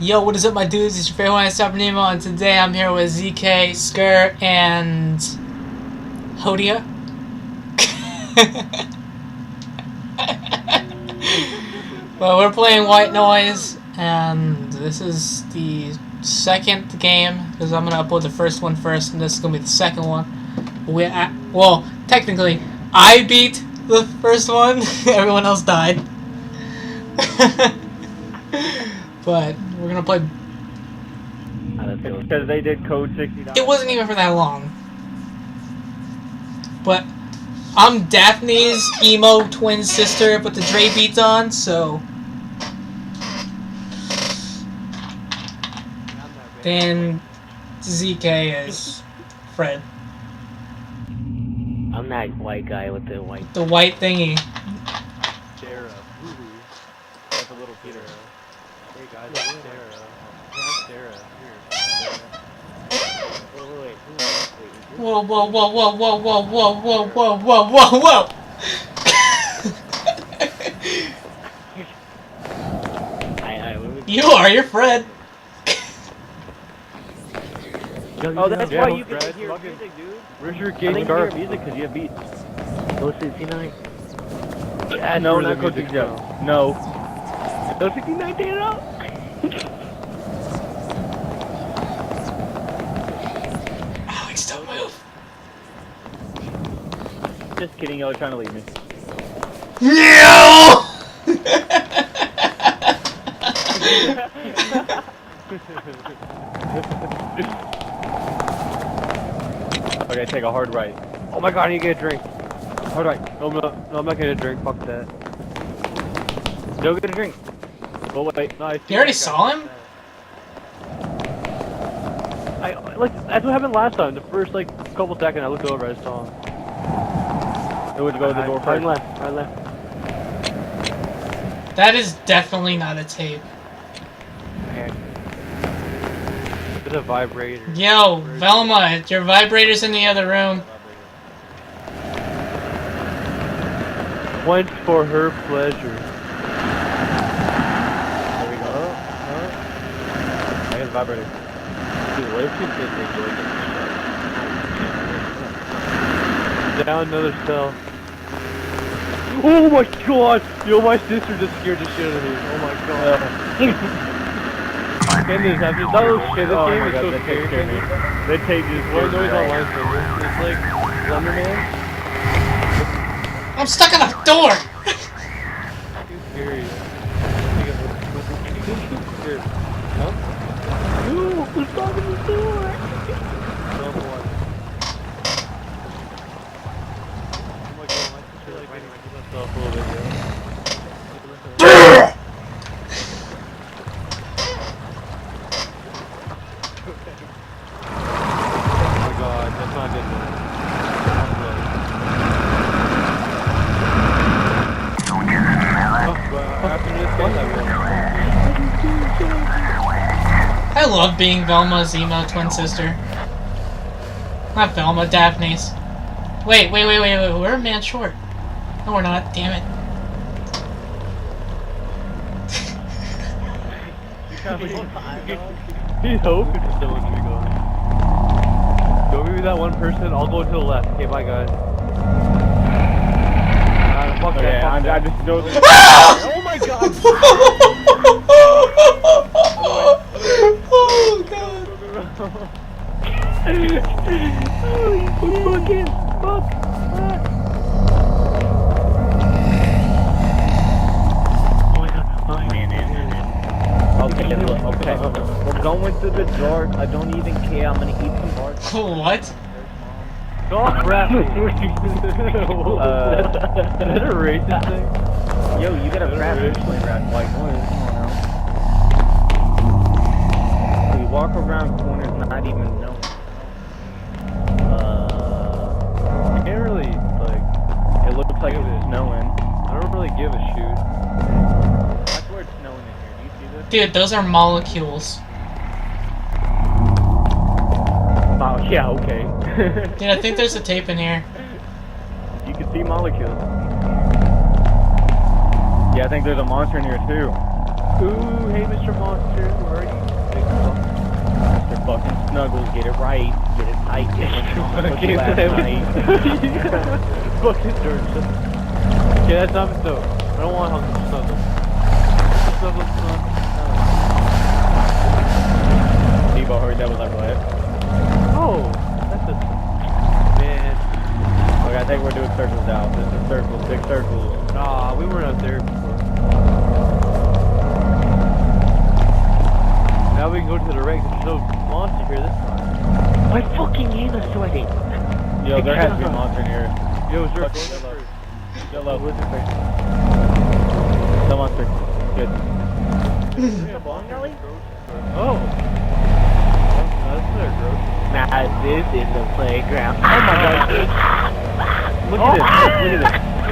Yo, what is up, my dudes? It's your favorite one, Super Nemo, and today I'm here with ZK, Skur, and Hodia. Well, we're playing White Noise, and this is the second game because I'm gonna upload the first one first, and this is gonna be the second one. Well, technically, I beat the first one. Everyone else died. But we're gonna play. Because they did code 60. It wasn't even for that long. But I'm Daphne's emo twin sister with the Dre beats on, so. Then ZK is Fred. I'm that white guy with the white. The white thingy. Dara. That's a little Peter. Hey guys, that's Dara. That's Dara. Wait. Whoa, whoa, whoa, whoa, whoa, whoa, whoa, whoa, whoa, whoa, whoa, whoa! You are, you're Fred. Oh, that's Yeah, why you can Fred, hear fucking- music, dude. Where's your I gay think you scarf? hear music because you have beats. Go 69. Yeah, No, where not the Code music 69. goes. No. Go 69, take it out. Alex, don't move. Just kidding, y'all are trying to leave me. No! Okay, take a hard right. Oh my god, I need to get a drink. Hard right. No, I'm not getting a drink. Fuck that. Go get a drink. Oh wait, no, I see You already that guy. saw him? That's what happened last time. The first couple seconds, I looked over, I saw him. It would go to the door first. Right left. That is definitely not a tape. It's a vibrator. Yo, Velma, your vibrator's in the other room. Once for her pleasure. There we go. I got the vibrator. Dude, what if you did Down another cell. Oh my god! Yo, my sister just scared the shit out of me. Oh my god. Goodness, after those shit, this game is so scary. They take this White Noise online server. It's like Slenderman. I'm stuck in a door! Too scary. Huh? Ooh, who's talking the door? Number one. Oh my god, my sister like getting herself a little bit, yeah. Oh my god, that's not good. After this game, I I love being Velma's emo twin sister. Not Velma, Daphne's. Wait, we're a man short. No, we're not, damn it. He's hoping to still want to be going. Go be with that one person, I'll go to the left. Okay, bye guys. Fuck Okay, that, fuck I just don't. Oh my god! Oh god. Fuck. Oh my god. Oh man. Okay, we're going to the dark. I don't even care. I'm gonna eat some bark. What? Golf rapping! Is that a racist thing? Yo, you gotta rap. Play rap. Like, come on now. We walk around corners not even knowing. Can't really, It looks like it's snowing. I don't really give a shoot. That's where it's snowing in here. Do you see this? Dude, those are molecules. Oh, yeah, okay. Dude, I think there's a tape in here. You can see molecules. Yeah, I think there's a monster in here too. Ooh, hey, Mr. Monster, where are you? Mr. fucking Snuggles, get it right. Get it tight. Get it Okay, last night. fucking dirt. Okay, that's not so. I don't want Uncle Snuggles. Snuggles, Debo heard that was like what? oh, that's a man. Okay, I think we're doing circles now. This is circles, big circles. Nah, we weren't up there before. Now we can go to the wreck. There's no monster here this time. My fucking hand is sweating. Yo, there has to be a monster in here. Yo, sir, Fuck go yellow. first. Yellow. No monster. Good. Oh. That's their gross. Nah, this is the playground. Oh my god. Look at this. Look at this.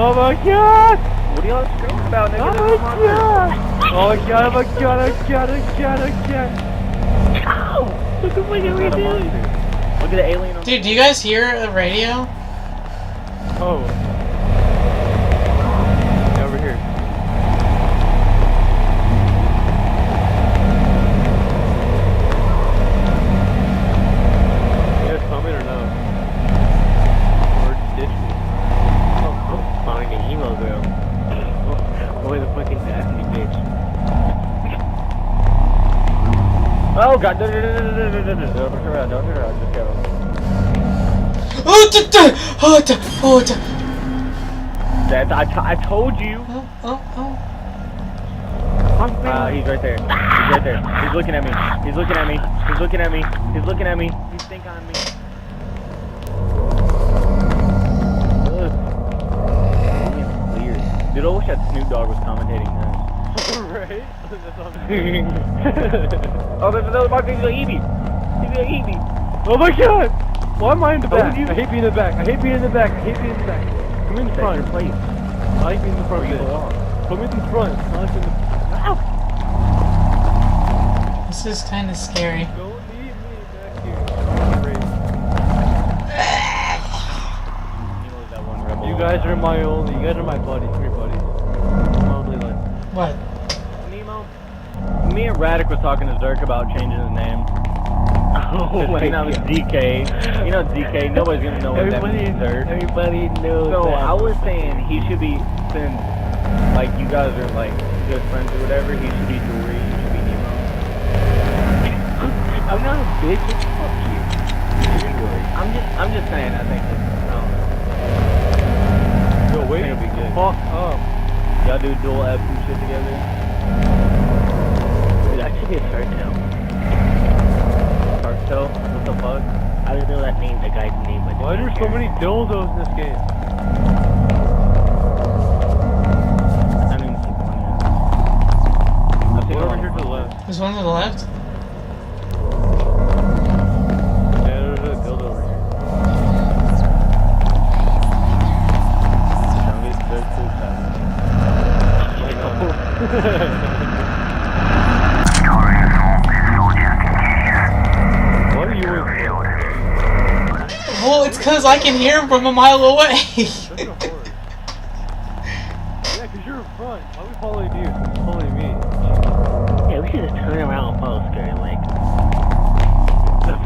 Oh my god! What are y'all screaming about, nigga? Oh There's my a monster. god! Oh my god, oh my god, oh my god, oh my god, oh my god. Ow! Look at what we There's not a did! monster. Look at the alien on Dude, do you guys hear the radio? Oh. Yeah, over here. You guys coming or no? Or ditch me? I'm finding the emo girl. Boy, the fucking nasty bitch. Oh god, no, don't turn around, just go. Oh, That, I told you. oh. He's right there. He's right there. He's looking at me. He's looking at me. He's looking at me. He's looking at me. He's thinking on me. Ugh. It's weird. Dude, I wish that Snoop Dogg was commentating this. Right? That's what I'm saying. Oh, there's another monster. He's gonna eat me. He's gonna eat me. Oh my god! Why am I in the back? you? I hate being in the back. I hate being in the back. I hate being in the back. Come in the That's front. your place. I like being in the front. Where you bitch. belong. Come in the front. I like being in the This is kind of scary. Don't leave me back here. He knows that one rebel. You guys are my only. You guys are my buddies. We're buddies. My only life. What? Nemo. Me and Radic was talking to Zerk about changing his name. Oh my you know, god. DK. You know DK. Nobody's gonna know what that means, Zerk. Everybody knows. So that. I was saying he should be, since like you guys are like good friends or whatever, he should be Dory. You should be Nemo. I'm not a bitch. Fuck you. I'm just saying. I think it's, Yo, wait. It'll be good. Fuck up. Y'all do dual F and shit together. That should be a cartel. Cartel? What the fuck? I don't know that name, the guy's name, but Why are there so many dildos in this game? I didn't even see one yet. I've seen Go a over lot here of to the monsters. left. There's one to the left? Yeah, there's a dildo over here. Don't get so too excited. What are you with? Well, it's because I can hear him from a mile away. That's not horror. Yeah, because you're in front. Why are we following you? Following me. yeah, we should just turn around and follow Scary like.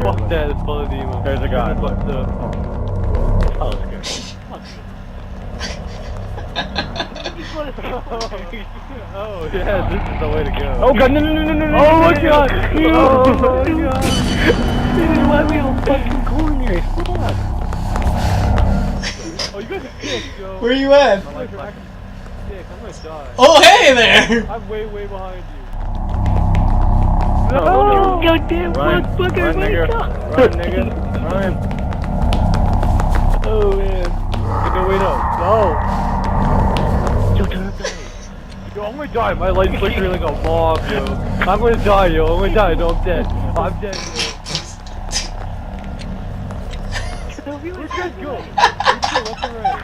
Fuck that, it's following the emo. There's a guy. Fuck the... Follow Scary. Oh, yeah, this is the way to go. Oh god, no. Oh my god! Oh my god! Dude, why are we on fucking corners? Fuck! Oh, you guys are sick, yo. Where you at? You guys are actually sick. I'm gonna die. Oh, hey there! I'm way behind you. Oh, goddamn Run, motherfucker, run, nigga. Run, nigga. Run. Oh man. No, wait, no. Yo, turn up the light. Yo, I'm gonna die. My light's flickering like a mob, yo. I'm gonna die, yo. I'm gonna die. No, I'm dead. I'm dead, yo. Where'd you guys go? Where'd you go? Left and right.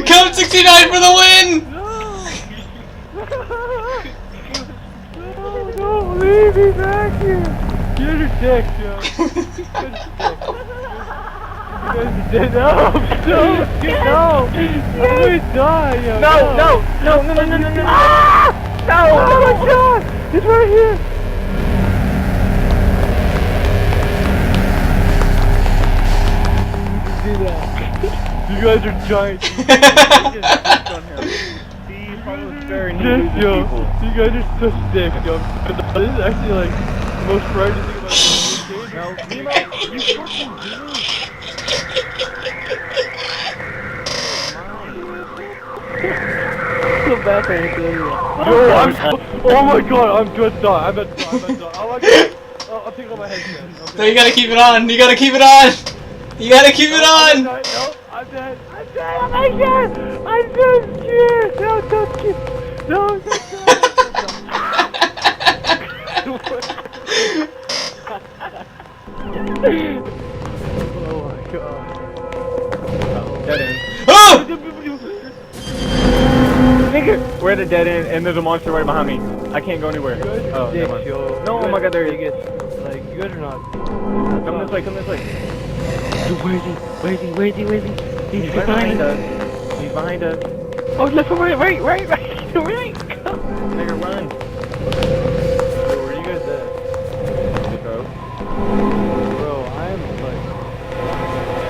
Count 69 for the win! No, no, leave me back here. You're a dick, yo. You guys are dead. No, no, I'm gonna die, yo. No. Ah! No! here! Do that. You guys are giant. Yo, you guys are such dicks, yo. This is actually like the most frightening thing about this game. No, Nemo, you fucking So bad for Anthony. Yo, oh my god, I'm just done. I'm done. I'll take off my headset. No, you gotta keep it on. You gotta keep it on. You gotta keep it on. No, I'm dead. I'm dead! I'm so scared! No, don't kill! No, don't kill! Oh my god. Dead end. Oh! We're at a dead end, and there's a monster right behind me. I can't go anywhere. Oh, never mind. No, oh my god, there he is. Like, you guys are not. Come this way, come this way. Dude, where is he? Where is he? Where is he? Where is he? He's Right behind behind us. us. He's behind us. Oh, left or right? Right! Nigga, run. Where are you guys at? Bro. Bro, I'm like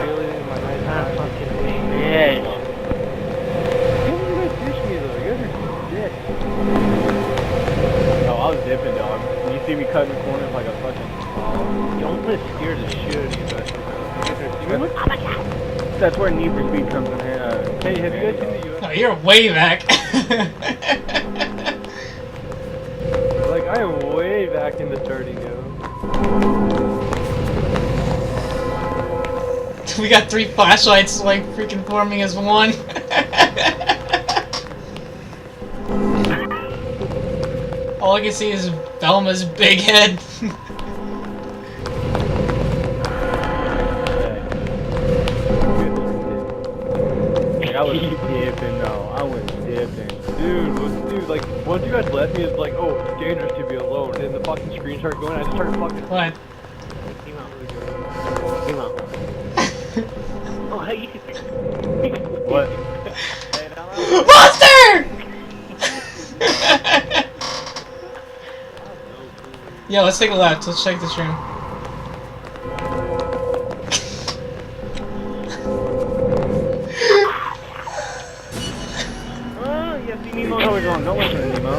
feeling in my night. fucking Yes. Why did you guys ditch me though? You guys are dead. Oh, I was dipping, dog. You see me cutting corners like a fucking... You almost scared the shit out of you guys. That's where Need for Speed comes in here. Hey, have you guys seen the US? No, you're way back. Like, I am way back in the starting, yo. We got 3 flashlights like freaking forming as one. All I can see is Velma's big head. I was dipping, though. I was dipping. Dude, like, once you guys left me, it's like, oh, it's dangerous to be alone. And the fucking screen started going, I just started fucking... What? Oh, hey. What? Monster! Yo, let's take a left. Let's check this room. Oh, yeah, see Nemo. No, we're going. Don't listen to Nemo.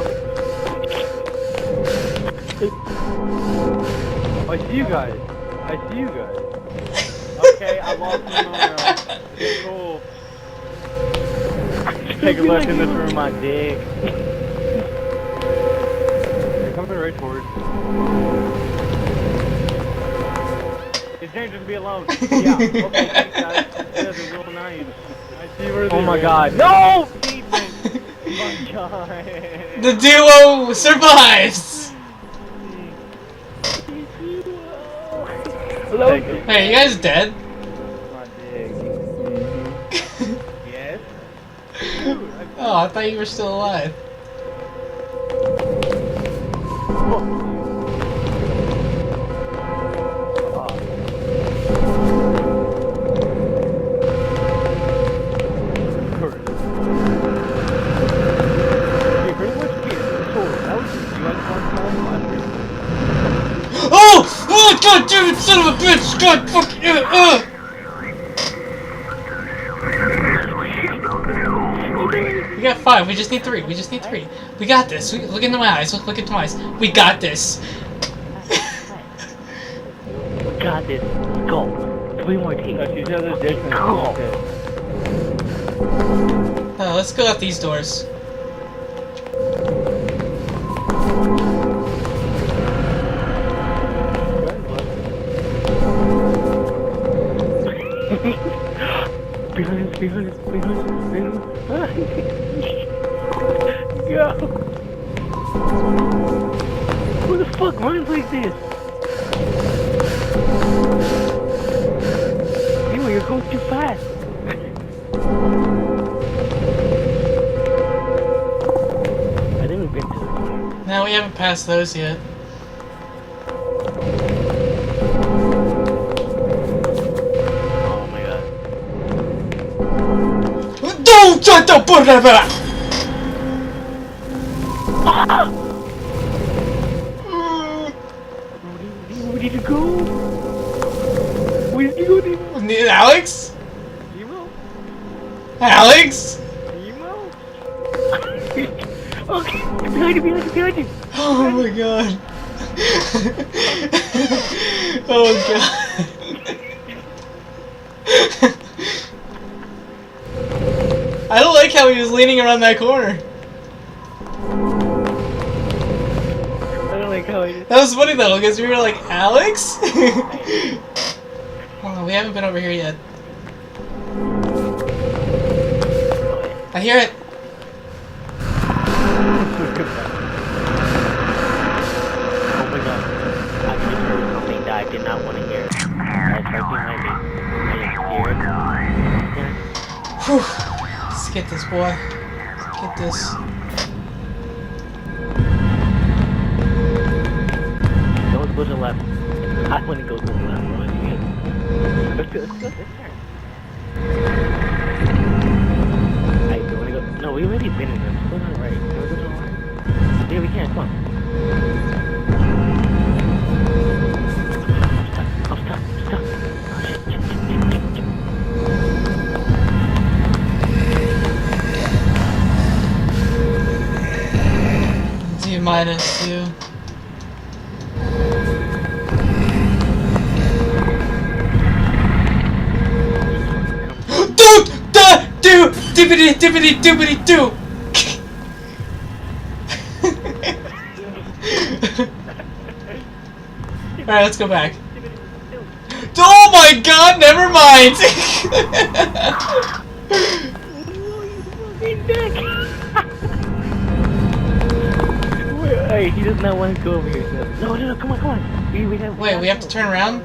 I see you guys. I see you guys. Okay, I lost Nemo now. Cool. Take a look in this room, my dick. They're coming right towards. It's dangerous to be alone. Yeah, okay, thanks, guys. You guys are real nice. I see where they Oh my ran. god. No! Ethan! My god. The duo survives! Hello? Take it. Hey, you guys dead? My dick. Yes? Oh, I thought you were still alive. Oh! Oh, god damn it, son of a bitch! God fucking We got 5, we just need 3, we just need 3. We got this, look into my eyes, look into my eyes. We got this! We got this. Let's go. 3 more teams. Touch each other's dicks and Go. Let's go out these doors. Behind us. Go. Who the fuck runs like this? Anyway, you're going too fast. I didn't get to it. No, we haven't passed those yet. Oh my god. Don't shut the fuck up! did you go? Where did you go, Nemo? Alex? Nemo? Alex? Nemo? Okay, behind you, behind you. Oh my god. Oh god. I don't like how he was leaning around that corner. I don't like how it is. That was funny though, because we were like, Alex? Hold on, we haven't been over here yet. I hear it. Oh my god. I just heard something that I did not want to hear. That's right behind me. I am scared. Whew. Let's get this, boy. Let's get this. Don't go to the left. I want to go to the left. Let's go, let's turn. I don't want to go. No, we already been in them. Go to the right. Go to the right. Yeah, we can. Come on. I'm stuck. I'm stuck. Oh, shit. D-2. Dippity-dippity-dippity-doo! Alright, let's go back. Oh my god, never mind! Hey, he does not want to go over here. No, come on. We have. Wait, we have to turn around?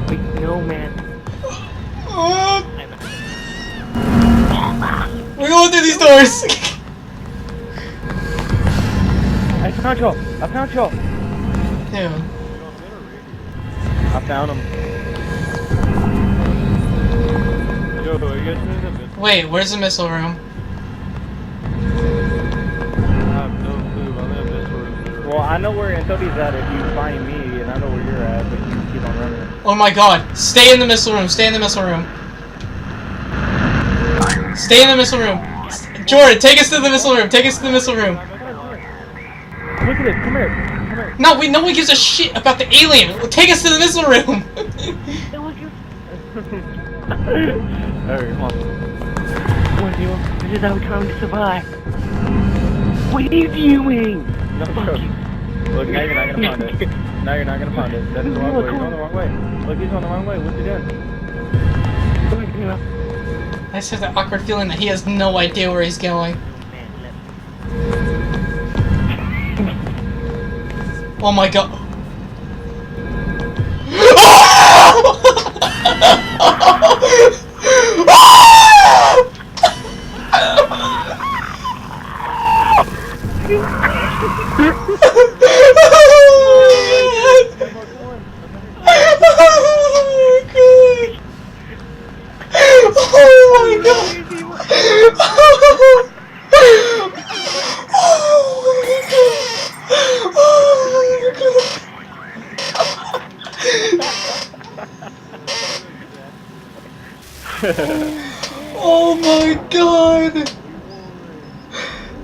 Wait, no, man. We're going through these doors! I found y'all! Dude. I found him. Yo, are you guys in the missile? Wait, where's the missile room? I have no clue. I'm in a missile room. Well, I know where Anthony's at if you find me, and I know where you're at, but you keep on running. Oh my god, stay in the missile room, stay in the missile room. Stay in the missile room. Jordan, take us to the missile room, take us to the missile room. Look at this, come here. No, no one gives a shit about the alien. Take us to the missile room. Alright, come on. Come on, Nemo. This is our time to survive. What are you doing? No, Fuck you. Look, now you're not gonna find it. Now you're not gonna find it. That's the wrong way. You're going the wrong way. Look, he's going the wrong way. What's he doing? Come on, Nemo. I just have that awkward feeling that he has no idea where he's going. Oh my god. Oh my god!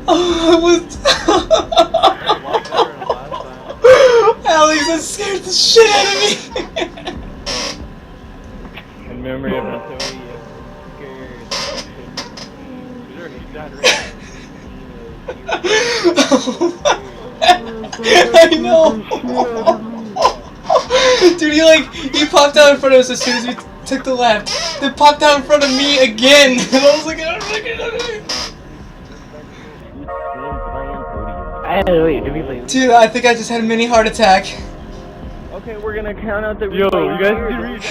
Oh, I was. Alex, that scared the shit out of me! In memory of Antonio. I know! Dude, he popped out in front of us as soon as we took the left. Then popped out in front of me again! And I was like, Wait, did we play? dude, I think I just had a mini heart attack. Okay, we're gonna count out the Yo, replay. you guys did read.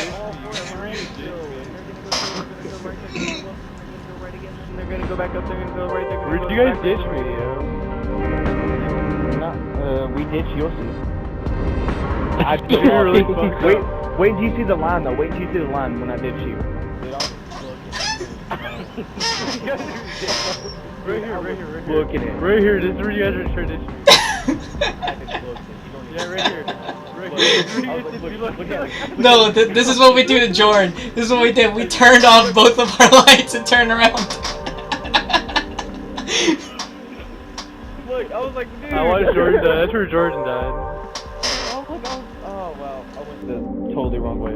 They're gonna go back up, they're gonna go right there. Where did you guys ditch me, yo? We ditch, you'll see. I did really fucked Wait, up. wait till you see the line though. Wait till you see the line when I ditch you. Right here. Look at it. Right here, this is where you guys are trying to ditch me. Yeah, right here. Rick, No, this is what we do to Jordan. This is what we did. We turned off both of our lights and turned around. Look, I was like, dude. I watched Jordan die. That's where Jordan died. Oh, look, oh, wow. I went the totally wrong way.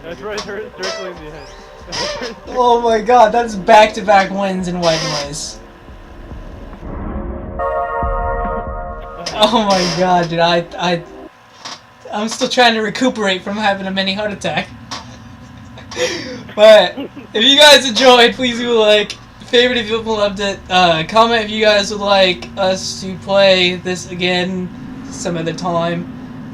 That's right, circling the head. Oh my god, that's back-to-back wins in White Noise. Oh my god, dude, I'm still trying to recuperate from having a mini heart attack. But if you guys enjoyed, please do like, favorite if you loved it, comment if you guys would like us to play this again some other time,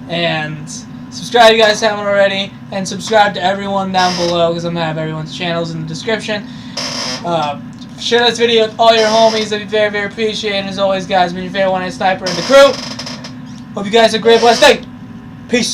and subscribe if you guys haven't already, and subscribe to everyone down below because I'm gonna have everyone's channels in the description. Share this video with all your homies, that'd be very, very appreciated. And as always, guys, been your favorite one-hand sniper and the crew. Hope you guys have a great blessed day. Peace.